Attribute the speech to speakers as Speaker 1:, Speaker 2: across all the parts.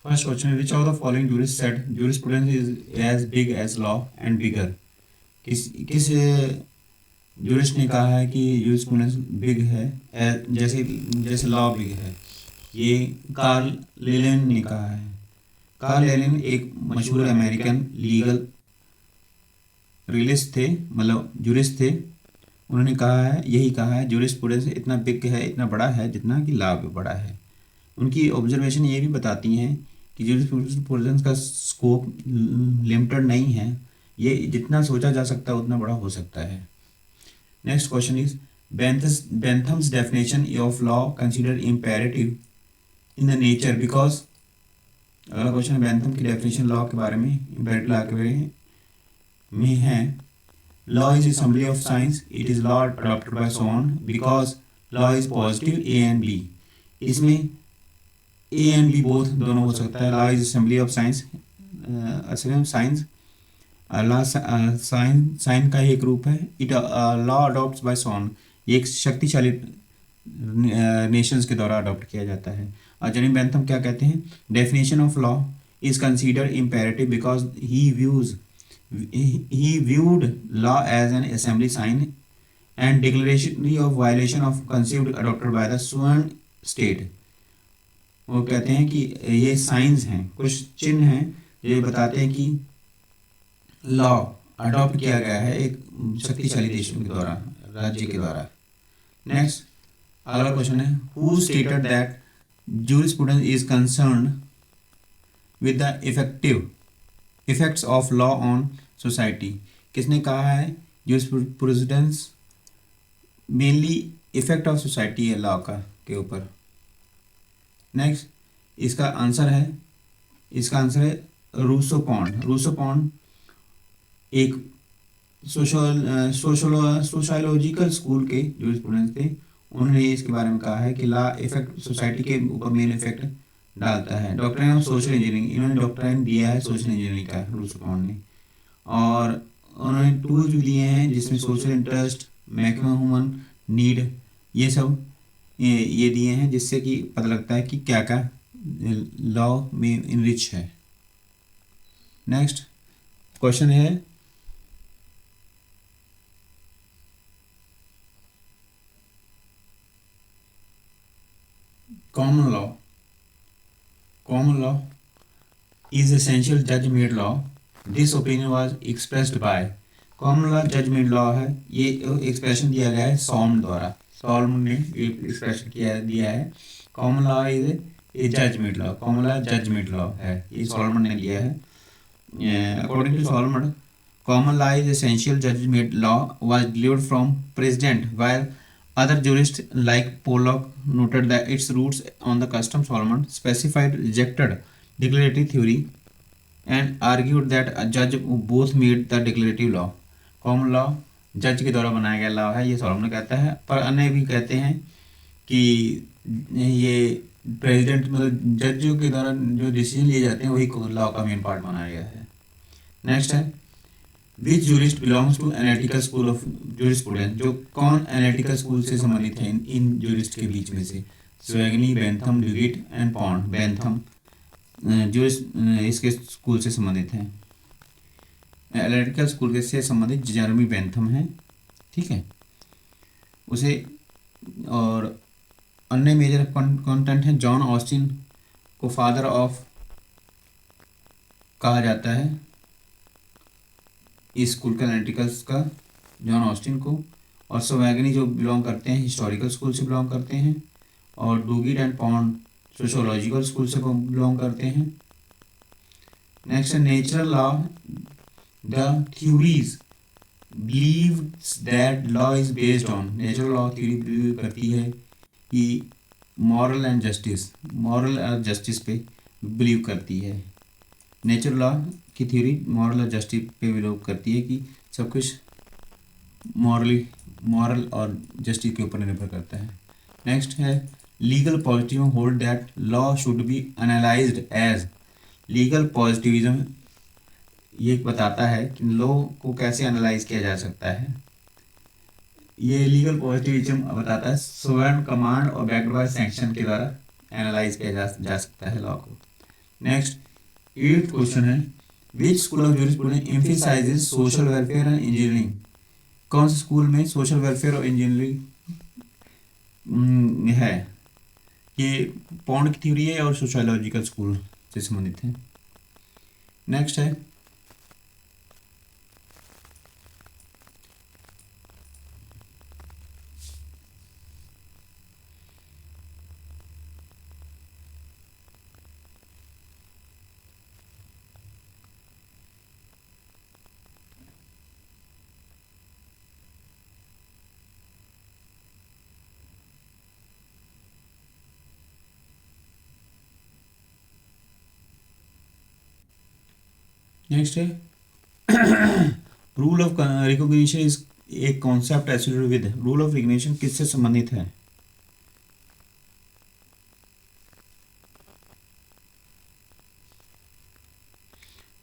Speaker 1: First question, which of the following jurist said jurisprudence is as big as law and bigger? किस jurist ने कहा है कि jurisprudence big है, जैसे जैसे लॉ बिग है? ये कार्ल लेलिन ने कहा है। कार्ल लेलिन एक मशहूर अमेरिकन लीगल रियलिस्ट थे, मतलब जूरिस्ट थे। उन्होंने कहा है, यही कहा है, जूरिस्प्रूडेंस इतना बिग है, इतना बड़ा है जितना कि लॉ भी बड़ा है। उनकी ऑब्जर्वेशन ये भी बताती हैं कि जूरिस्प्रूडेंस का स्कोप लिमिटेड नहीं है, ये जितना सोचा जा सकता है उतना बड़ा हो सकता है। Next question is, Bentham's definition of law consider imperative in the nature because. अगला क्वेश्चन है, बेंथम की डेफिनेशन लॉ के बारे में, इम्पेरेटिव लॉ के बारे में है, law is assembly of science, it is law adopted by so on because law is positive a and b। इसमें ए एंड बी बोथ दोनों हो सकता है। Law is assembly of science, असल में साइंस, लॉ साइन का ही एक रूप है। It law adopt by son, ये एक शक्तिशाली नेशंस के द्वारा अडॉप्ट किया जाता है। और जेरेमी बेंथम क्या कहते हैं, definition of law is considered imperative because he viewed law as an assembly sign and declaration of violation of conceived adopted by the sworn state। वो कहते हैं कि ये साइंस हैं, कुछ चिन्ह हैं जो ये बताते हैं कि लॉ अडॉप्ट किया गया है एक शक्तिशाली देशों के द्वारा, राज्य के द्वारा। नेक्स्ट अगला क्वेश्चन है, who stated that jurisprudence is concerned with the effects of law on society? किसने कहा है jurisprudence mainly effect of society है लॉ का के ऊपर? नेक्स्ट इसका आंसर है रूसो पॉन्ड। रूसो पॉन्ड एक सोशोलॉजिकल स्कूल के जूरिस्प्रूडेंस थे। उन्होंने इसके बारे में कहा है कि लॉ इफेक्ट सोसाइटी के ऊपर मेन इफेक्ट डालता है। डॉक्ट्रिन ऑफ सोशल इंजीनियरिंग, इन्होंने डॉक्ट्रिन दिया है सोशल इंजीनियरिंग का रूसो पॉन्ड ने। और उन्होंने टूल्स भी दिए हैं जिसमें social interest, maximum human need, ये सब ये दिए हैं, जिससे कि पता लगता है कि क्या क्या लॉ में इनरिच है। नेक्स्ट क्वेश्चन है, common law is essential judge made law, this opinion was expressed by। Common law जज मेड लॉ है, ये एक्सप्रेशन दिया गया है सॉल्म द्वारा। सॉल्म ने एक्सप्रेशन दिया है, कॉमन लॉ इज ए जज मेड लॉ। कॉमन लॉ जज मेड लॉ है, ये सॉल्मन ने दिया है। According to Salmond, common law is essential जज made law was delivered from president while other jurists like Pollock noted that its roots on the custom Solomon specified rejected declarative theory and argued that a judge both made the declarative law। Common law जज के द्वारा बनाया गया law है, ये Solomon कहता है, पर अन्य भी कहते हैं कि ये प्रेसिडेंट मतलब जजों के द्वारा जो डिसीजन लिए जाते हैं वही लॉ का मेन पार्ट बनाया गया है। नेक्स्ट है, which jurist belongs to analytical school of jurisprudence? जो कौन एनालिटिकल स्कूल से संबंधित है इन जूरिस्ट के बीच में से? Savigny, Bentham, Duguit and Pound. Bentham इसके स्कूल से संबंधित हैं। एनालिटिकल स्कूल के से संबंधित जेरेमी बेंथम है, ठीक है उसे। और अन्य मेजर कंटेंट है, जॉन ऑस्टिन को फादर ऑफ कहा जाता है इस स्कूल का, एनालिटिकल्स का, जॉन ऑस्टिन को। और सोवैगनी जो बिलोंग करते हैं हिस्टोरिकल स्कूल से बिलोंग करते हैं, और डूगिट एंड पॉन्ड सोशियोलॉजिकल स्कूल से बिलोंग करते हैं। नेक्स्ट है, natural law, the theories believes that law is based on. Natural law theory believe करती है कि मॉरल एंड जस्टिस, मॉरल और जस्टिस पे बिलीव करती है। नेचुरल लॉ की थ्योरी मॉरल और जस्टिस पे बिलीव करती है कि सब कुछ मॉरल और जस्टिस के ऊपर निर्भर करता है। नेक्स्ट है, legal positivism hold that law should be analysed as. Legal positivism ये बताता है कि लॉ को कैसे एनालाइज किया जा सकता है। ये लीगल पॉजिटिविज्म बताता है स्वर्ण कमांड और बैक्ड बाय सैंक्शन के द्वारा एनालाइज किया जा सकता है लॉ को। नेक्स्ट 8th क्वेश्चन है, which school of jurisprudence emphasises social welfare and engineering? कौन से स्कूल में सोशल वेलफेयर और इंजीनियरिंग है? ये पॉन्ड की थ्योरी है और सोशोलॉजिकल स्कूल से संबंधित है। नेक्स्ट है, नेक्स्ट है रूल ऑफ रिकॉग्निशन इज एक concept associated with. Rule of recognition किससे संबंधित है?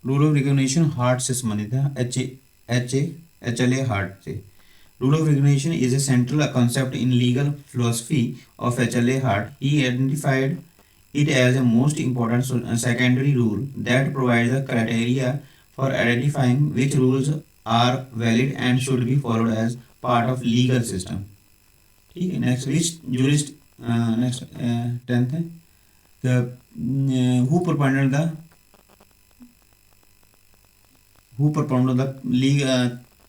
Speaker 1: रूल ऑफ रिकॉग्निशन हार्ट से संबंधित है, HLA हार्ट से। Rule of recognition is a central concept in legal philosophy of HLA heart. He identified it as a most important secondary rule that provides the criteria for identifying which rules are valid and should be followed as part of legal system। ठीक है, next which jurist, next 10th है, who propounded the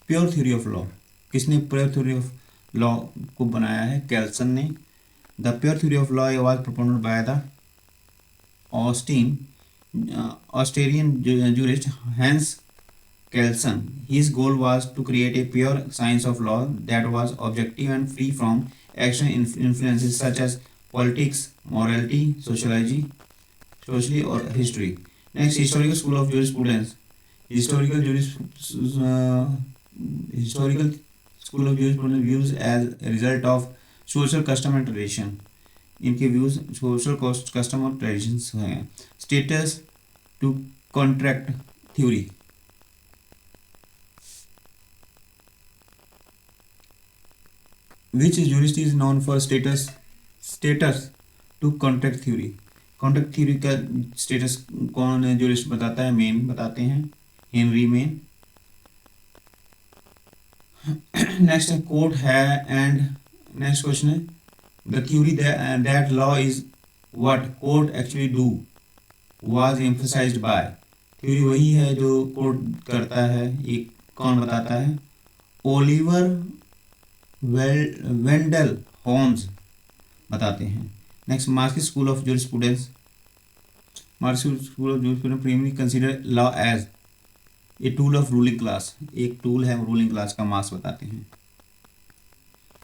Speaker 1: pure theory of law? किसने pure theory of law को बनाया है? Kelsen ने। The pure theory of law was propounded by the Austrian jurist Hans Kelsen। His goal was to create a pure science of law that was objective and free from external influences such as politics, morality, sociology or history। Next, historical school of jurisprudence। Historical school of jurisprudence views as a result of social custom and tradition। इनके views social custom और traditions हैं। Status to contract theory. Which jurist is known for status to contract theory? Contract theory का status कौन jurist बताता है? Maine बताते हैं, Henry Maine. Next है कोर्ट है एंड नेक्स्ट क्वेश्चन है, the theory that law is what court actually do was emphasized by। Theory वही है जो कोर्ट करता है, ये कौन बताता है? ओलिवर वेंडल होम्स बताते हैं। Next, Marx school of jurisprudence. Marx school of jurisprudence primary consider law as a tool of ruling class. एक टूल है रूलिंग क्लास का, मार्क्स बताते हैं।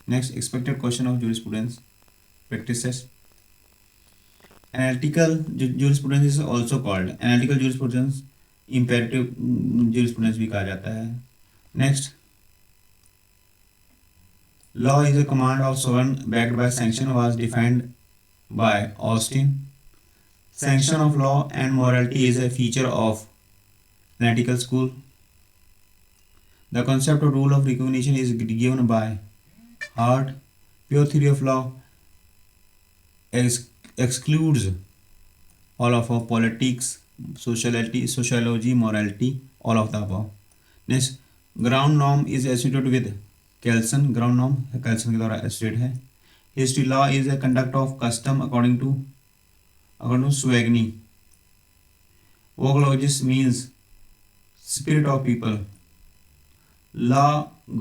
Speaker 1: Next, expected question of jurisprudence practices। Analytical jurisprudence is also called analytical jurisprudence, imperative jurisprudence भी कहा जाता है। Next, law is a command of sovereign backed by sanction was defined by Austin। Sanction of law and morality is a feature of analytical school। The concept of rule of recognition is given by Hart। Pure theory of law excludes all of our politics, sociology, morality, all of the above। Next, ground norm is associated with Kelsen। ground norm Kelsen के द्वारा associated है। History law is a conduct of custom according to Swagny। Vocologist means spirit of people। Law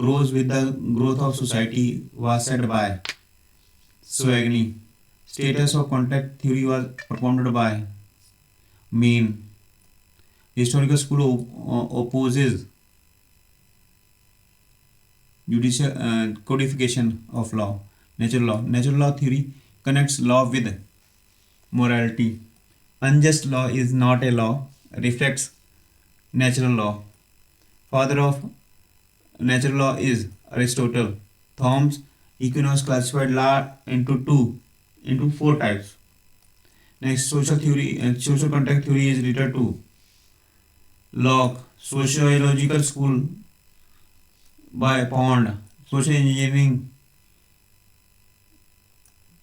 Speaker 1: grows with the growth of society was said by Swagny। Status of contact theory was propounded by Main। Historical school opposes judicial codification of law। Natural law theory connects law with morality। Unjust law is not a law, reflects natural law। Father of natural law is Aristotle। Thomas Aquinas classified law into four types। Next, social theory and social contact theory is related to Locke। Sociological school by Pond। Social engineering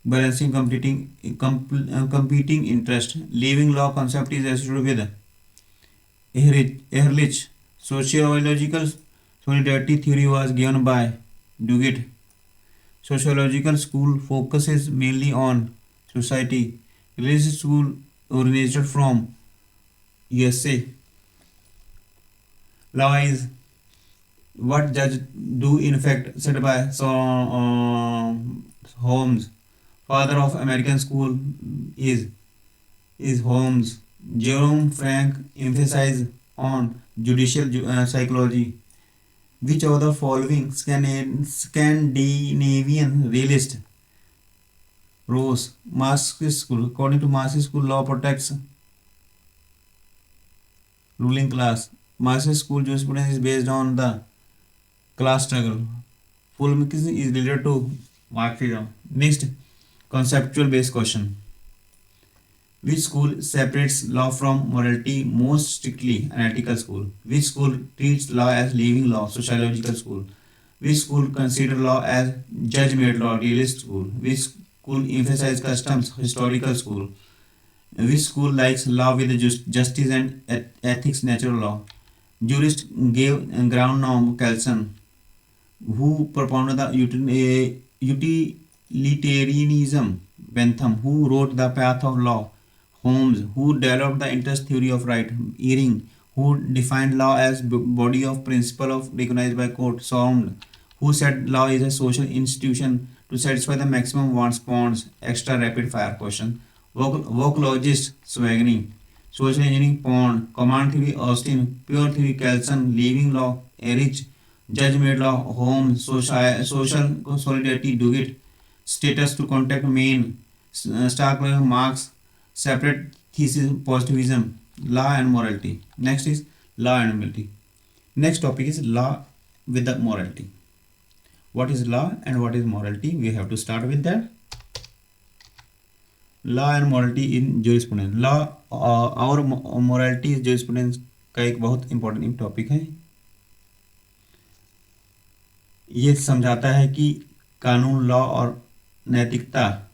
Speaker 1: balancing competing interest. Living law concept is associated with Ehrlich. Sociological solidarity theory was given by Duguid. Sociological school focuses mainly on society. Religious school originated from USA. Law is what judge do in fact said by Holmes, father of American school is Holmes. Jerome Frank emphasized on judicial psychology. Which of the following Scandinavian realist rose Marxist school? According to Marxist school, law protects ruling class. Marxist school jurisprudence is based on the class struggle. Fulmicism is related to Marxism. Next, conceptual based question. Which school separates law from morality most strictly? Analytical school. Which school treats law as living law? Sociological school. Which school consider law as judge-made law? Realist school. Which school emphasize customs? Historical school. Which school likes law with justice and ethics? Natural law. Jurist gave ground norm Kelson, who propounded the utilitarianism. Bentham, who wrote The Path of Law. Holmes, who developed the interest theory of right. Eyring, who defined law as body of principle of recognized by court. Sound, who said law is a social institution to satisfy the maximum wants. Pons, extra rapid fire question. Vocologist Swagney, social engineering Pond, command theory Austin, pure theory Kelson, living law Erich, judge-made law Holmes, social solidarity Duguid, status to contact Maine, Starkler Marx, separate thesis positivism, law and morality. Next is law and morality. Next topic is law with the morality. What is law and what is morality? We have to start with that. Law and morality in jurisprudence. Law और morality jurisprudence का एक बहुत important topic है. ये समझाता है कि कानून लॉ और नैतिकता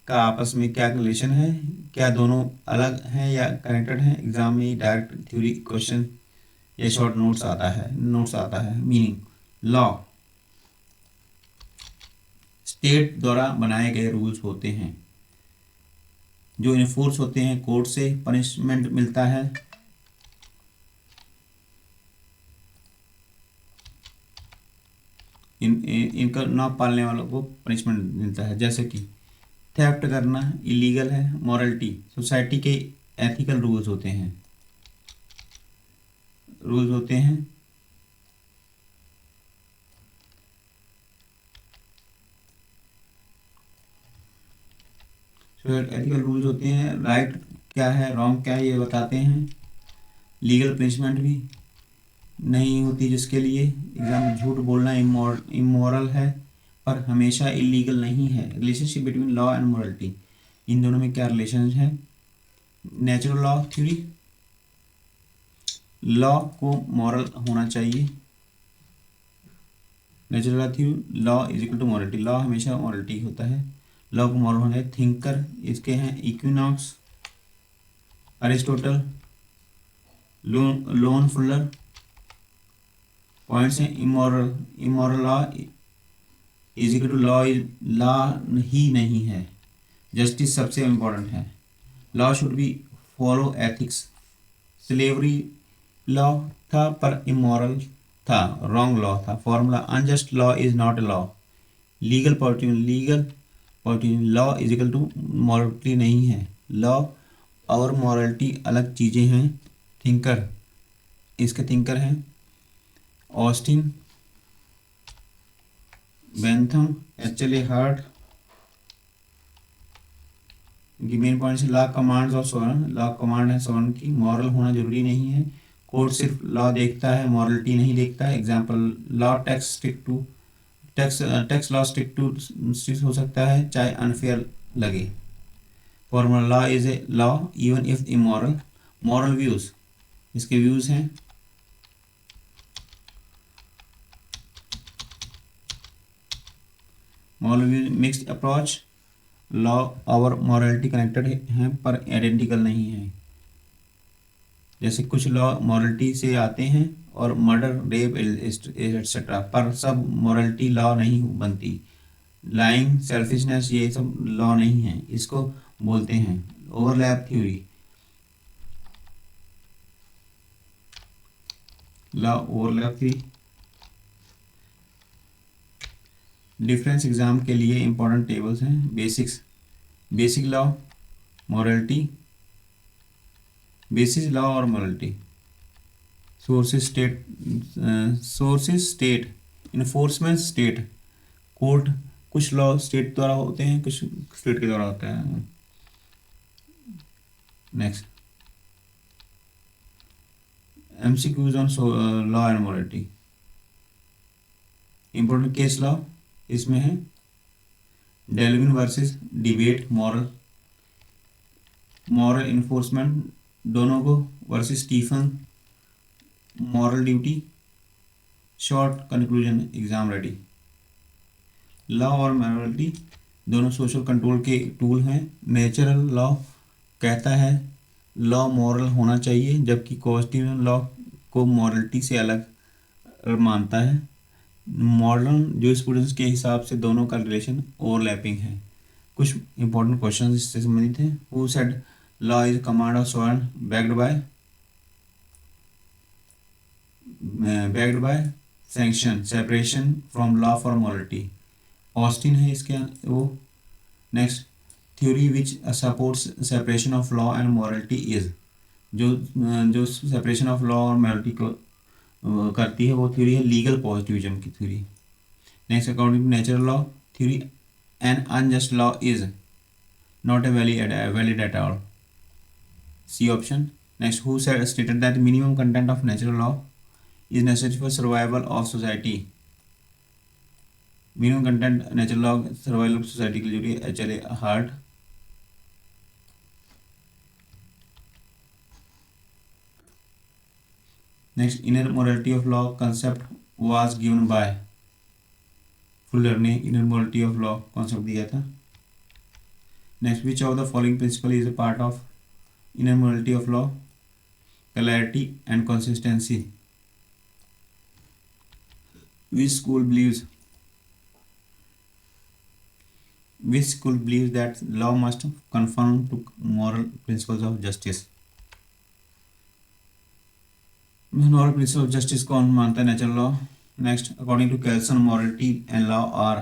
Speaker 1: का आपस में क्या रिलेशन है, क्या दोनों अलग हैं या कनेक्टेड हैं. एग्जाम में डायरेक्ट थ्योरी क्वेश्चन या शॉर्ट नोट्स आता है. मीनिंग लॉ स्टेट द्वारा बनाए गए रूल्स होते हैं जो इन्फोर्स होते हैं कोर्ट से, पनिशमेंट मिलता है. इनका ना पालने वालों को पनिशमेंट मिलता है. जैसे कि थेफ्ट करना इलीगल है. मॉरलिटी सोसाइटी के एथिकल रूल्स होते हैं. एथिकल रूल्स होते हैं. राइट क्या है, रॉन्ग क्या है, ये बताते हैं. लीगल पनिशमेंट भी नहीं होती जिसके लिए. एग्जाम में झूठ बोलना इमोरल है पर हमेशा इलीगल नहीं है. Relationship between law and morality, इन दोनों में क्या रिलेशन है. नेचुरल लॉ थ्योरी, लॉ को मॉरल होना चाहिए. Natural law theory, law is equal to morality. Law हमेशा मॉरलिटी होता है, लॉ को मॉरल होना है. थिंकर इसके हैं Aquinas, Aristotle, Lon Fuller. Points हैं immoral law is equal to law ही नहीं है. जस्टिस सबसे इम्पोर्टेंट है. Law should be follow ethics. Slavery law था पर इमोरल था, रॉन्ग लॉ था. Formula unjust law is not a law. Legal politician law is equal to morality नहीं है. लॉ और मॉरलिटी अलग चीज़ें हैं. थिंकर, इसके थिंकर हैं Austin, Bentham, H L A. Hart. Main point से लॉ कमांड्स और सोवन. लॉ कमांड है सोवन की. मॉरल होना जरूरी नहीं है. कोर्ट सिर्फ लॉ देखता है, मॉरलिटी नहीं देखता है. Example law tax law strict हो सकता है चाहे अनफेयर लगे. Formula law is a law even if immoral. Moral views, इसके व्यूज हैं moral views mixed approach. Law और मॉरलिटी कनेक्टेड हैं पर आइडेंटिकल नहीं है। जैसे कुछ लॉ मॉरलिटी से आते हैं और मर्डर, रेप एटसेट्रा, पर सब मॉरलिटी लॉ नहीं बनती। लाइंग, सेल्फिशनेस, ये सब लॉ नहीं है। इसको बोलते हैं overlap theory. Law overlap theory. Difference exam के लिए इंपॉर्टेंट टेबल्स हैं। Basic law, morality, basis law और morality. Sources state, enforcement state, court. कुछ लॉ स्टेट द्वारा होते हैं, कुछ स्टेट के द्वारा होता है। Next, MCQs on law and morality. Important case law इसमें है Devlin versus debate, moral enforcement दोनों को versus Stephen, moral duty. Short conclusion, exam ready. Law और मॉरलिटी दोनों सोशल कंट्रोल के टूल हैं। नेचुरल लॉ कहता है लॉ मॉरल होना चाहिए, जबकि कॉन्स्टिट्यूशनल लॉ को मॉरलिटी से अलग मानता है। मॉडर्न जूरिस्प्रूडेंस के हिसाब से दोनों का रिलेशन ओवरलैपिंग है। कुछ इंपॉर्टेंट क्वेश्चन इससे संबंधित हैं। Who said law is command of sovereign backed by sanction, separation from law for morality. Austin है इसके वो। Next, theory which supports separation of law and morality is, जो सेपरेशन ऑफ लॉ और morality को करती है वो थ्योरी है लीगल पॉजिटिविज्म की theory. Next, according to natural law theory, an unjust law is not a valid at all, c option. Next, who said stated that minimum content of natural law is necessary for survival of society. Minimum content natural law survival of society के लिए H L. Hart. Next, inner morality of law concept was given by Fuller ने inner morality of law concept दिया था। Next, which of the following principle is a part of inner morality of law, clarity and consistency. Which school believes that law must conform to moral principles of justice। moral principles of justice कौन मानता है? Natural law. Next, according to Kelsen morality and law are,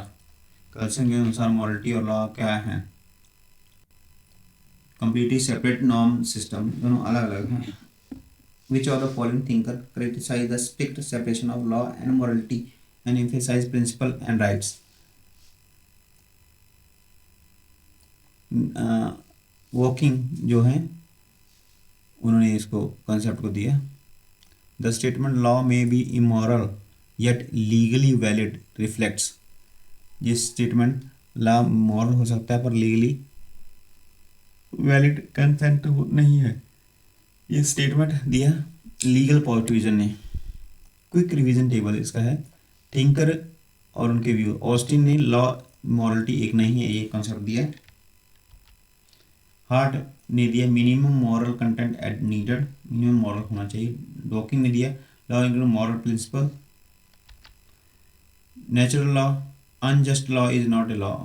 Speaker 1: Kelsen के अनुसार morality और law क्या है? completely separate norm system, दोनों अलग अलग हैं। which of the following thinker criticize the strict separation of law and morality and emphasize principle and rights? वॉकिंग जो है उन्होंने इसको कंसेप्ट को दिया। The statement law may be immoral yet legally valid reflects, ये स्टेटमेंट लॉ मॉरल हो सकता है पर लीगली वैलिड कंसेंट नहीं है, ये स्टेटमेंट दिया लीगल पॉजिटिविज्म ने। क्विक रिवीजन टेबल इसका है। थिंकर और उनके व्यू, ऑस्टिन ने लॉ मॉरलिटी एक नहीं है ये कंसेप्ट दिया। हार्ट ने दिया minimum moral content at needed, minimum moral होना चाहिए। डॉकिंग ने दिया law include moral principle. Natural law, unjust law is not a law,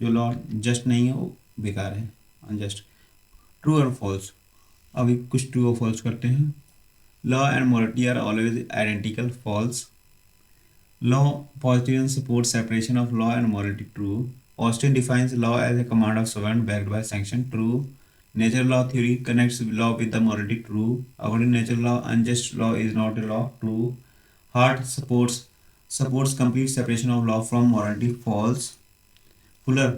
Speaker 1: जो लॉ जस्ट नहीं है वो बेकार है, अनजस्ट। ट्रू और फॉल्स, अभी कुछ ट्रू और फॉल्स करते हैं। Law and morality are always identical, false. Law positive support separation of law and morality, true. Austin defines law as a command of sovereign backed by sanction, true. Natural law theory connects law with the morality, true. According to natural law, unjust law is not a law, true. Hart supports complete separation of law from morality, false. Fuller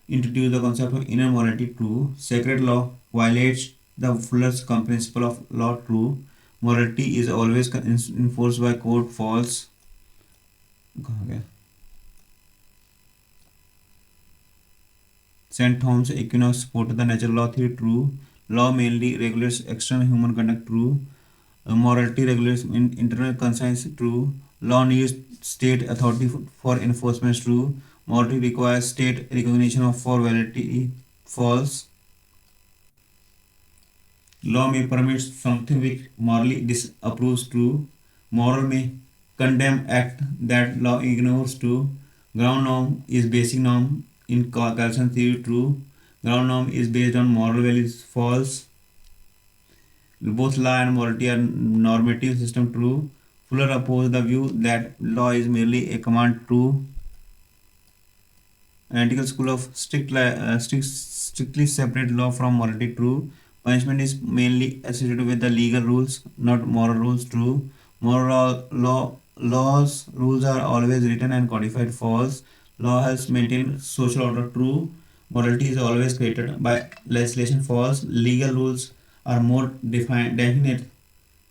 Speaker 1: introduced the concept of inner morality, true. Sacred law violates the Fuller's principle of law, true. Morality is always enforced by court, false. कहाँ गया? St. Thomas Aquinas supported the natural law theory, true. Law mainly regulates external human conduct, true. Morality regulates internal conscience, true. Law needs state authority for enforcement, true. Morality requires state recognition of for validity false. Law may permit something which morally disapproves true. Moral may condemn act that law ignores true. Ground norm is basic norm in Carlson theory true. Ground norm is based on moral values false. Both law and morality are normative system true. Fuller opposed the view that law is merely a command true. Analytical school of strictly separate law from morality true. Punishment is mainly associated with the legal rules, not moral rules true. Laws rules are always written and codified false. Law helps maintain social order true. Morality is always created by legislation false. Legal rules are more definite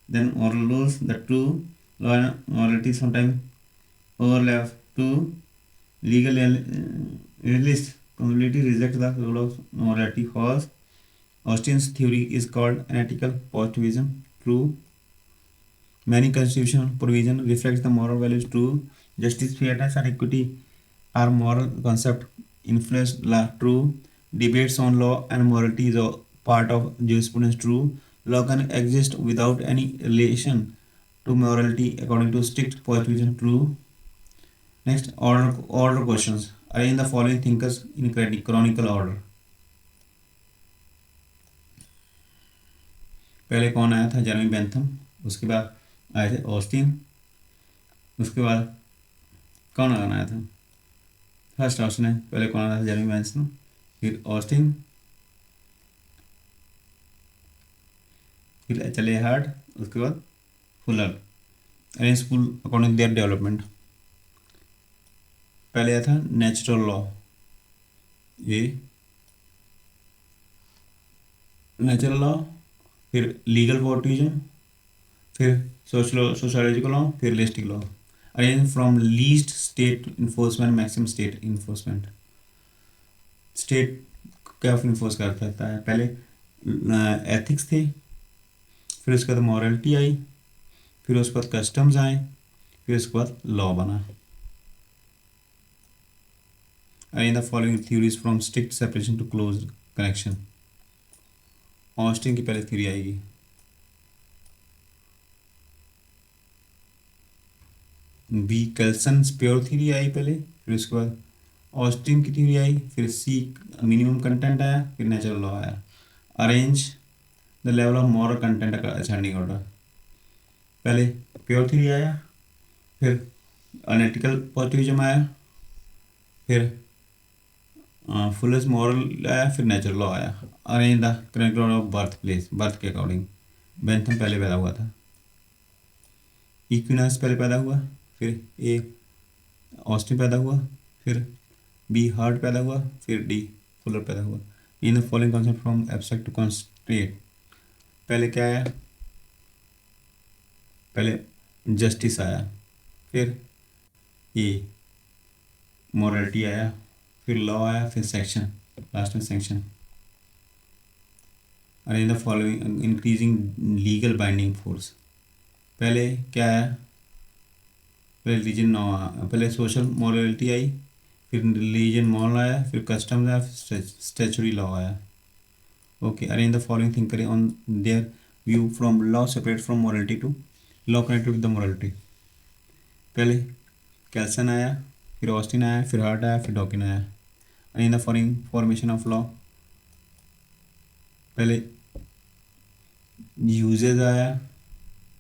Speaker 1: than moral rules. The true law and morality sometimes overlap too. Legal realist completely reject the rule of morality false. Austin's theory is called analytical positivism true. Many constitutional provisions reflect the moral values true. Justice, fairness, and equity are moral concepts influence law true. Debates on law and morality is a part of jurisprudence true. Law can exist without any relation to morality according to strict positivism true. Next, order questions. Arrange the following thinkers in chronicle order. पहले कौन आया था? Jeremy Bentham. उसके बाद आए थे Austin. उसके बाद कौन आया था? फर्स्ट ऑस्टिन है। पहले कौन आया था? जेरेमी बेंथम, फिर ऑस्टिन, फिर चले हार्ट, उसके बाद Fuller. Arrange school according their development. पहले आया था नेचुरल लॉ, ये नेचुरल लॉ, फिर लीगल पोर्टिज्म, फिर सोशोलॉजिकल लॉ, फिर realistic law. Arrange from least state enforcement maximum state enforcement. State क्या इन्फोर्स कर सकता है? पहले एथिक्स थे, फिर उसके बाद मॉरलिटी आई, फिर उसके बाद कस्टम्स आए, फिर उसके बाद लॉ बना। Arrange the following theories from strict separation to close connection. Austin की पहले थ्योरी आएगी। बी कैल्सन प्योर थ्योरी आई पहले, फिर उसके बाद ऑस्टिन की थ्योरी आई, फिर सी मिनिमम कंटेंट आया, फिर नेचुरल लॉ आया। Arrange the level of moral content का असेंडिंग ऑर्डर। पहले प्योर थ्योरी आया, फिर एनालिटिकल पॉजिटिविज्म आया, फिर फुलर्स मॉरल आया, फिर नेचुरल लॉ आया। Arrange the correct order of birth place, birth के अकॉर्डिंग। बेंथम पहले पैदा हुआ था, इक्विनस पहले पैदा हुआ, फिर ए ऑस्टिन पैदा हुआ, फिर बी हार्ट पैदा हुआ, फिर डी फुलर पैदा हुआ। In the following concept from abstract to concrete. पहले क्या आया? पहले जस्टिस आया, फिर ए मॉरलिटी आया, फिर लॉ आया, फिर सेक्शन, लास्ट में section. Arrange the following increasing legal binding force. पहले क्या आया? पहले रिलीजन नॉ, पहले सोशल मॉरलिटी आई, फिर रिलीजन मॉरल आया, फिर कस्टम्स आया, फिर स्टैच्यूटरी लॉ आया। Okay, arrange the following thinker on their view from law separate from morality to law connected with the morality. पहले कैल्सन आया, फिर ऑस्टिन आया, फिर हार्ट आया, फिर डॉकिन आया। In the formation of law, पहले यूजेज आया,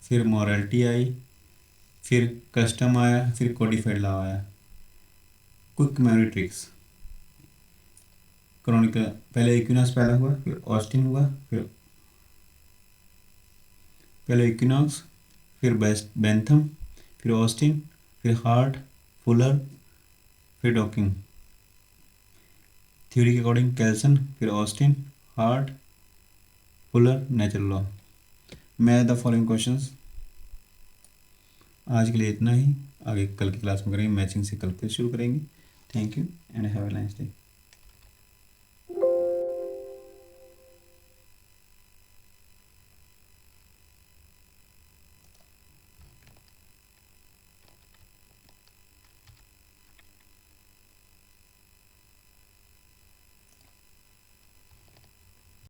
Speaker 1: फिर मॉरलिटी आई, फिर कस्टम आया, फिर कोडिफाइड लॉ आया। Quick memory tricks. क्रॉनिकल, पहले इक्विनॉक्स पैदा हुआ, फिर ऑस्टिन हुआ, फिर पहले इक्विनॉक्स, फिर बेंथम, फिर ऑस्टिन, फिर हार्ट, फुलर, फिर डॉकिंग। थ्योरी के अकॉर्डिंग कैल्सन, फिर Austin, heart, Fuller, natural law. मैं द फॉलोइंग क्वेश्चंस। आज के लिए इतना ही, आगे कल की क्लास में करेंगे, मैचिंग से कल फिर शुरू करेंगे। Thank you and have a nice day.